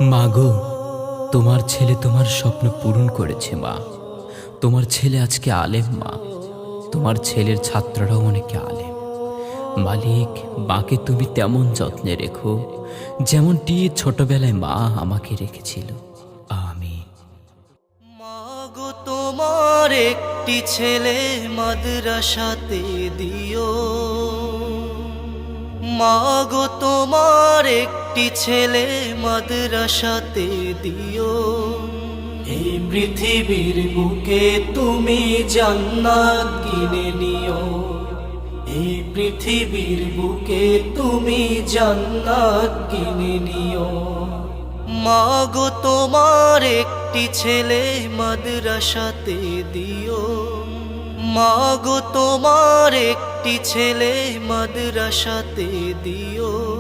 মাগো, তোমার ছেলে তোমার স্বপ্ন পূরণ করেছে মা। তোমার ছেলে আজকে আলেম মা। তোমার ছেলের ছাত্ররাও অনেকে আলেম। মালিক, মাকে তুমি তেমন যত্নে রেখো যেমনটি ছোটবেলায় মা আমাকে রেখেছিল। আমিন। মাগো তোমার একটি ছেলে মাদ্রাসাতে দিও। মাগো তোমার একটি ছেলে মাদ্রাসাতে দিও। এই পৃথিবীর বুকে তুমি জান্নাত কিনে নিও। এই পৃথিবীর বুকে তুমি জান্নাত কিনে নিও। মাগো তোমার একটি ছেলে মাদ্রাসাতে দিও। মাগো তোমার একটি ছেলে মাদ্রাসাতে দিও।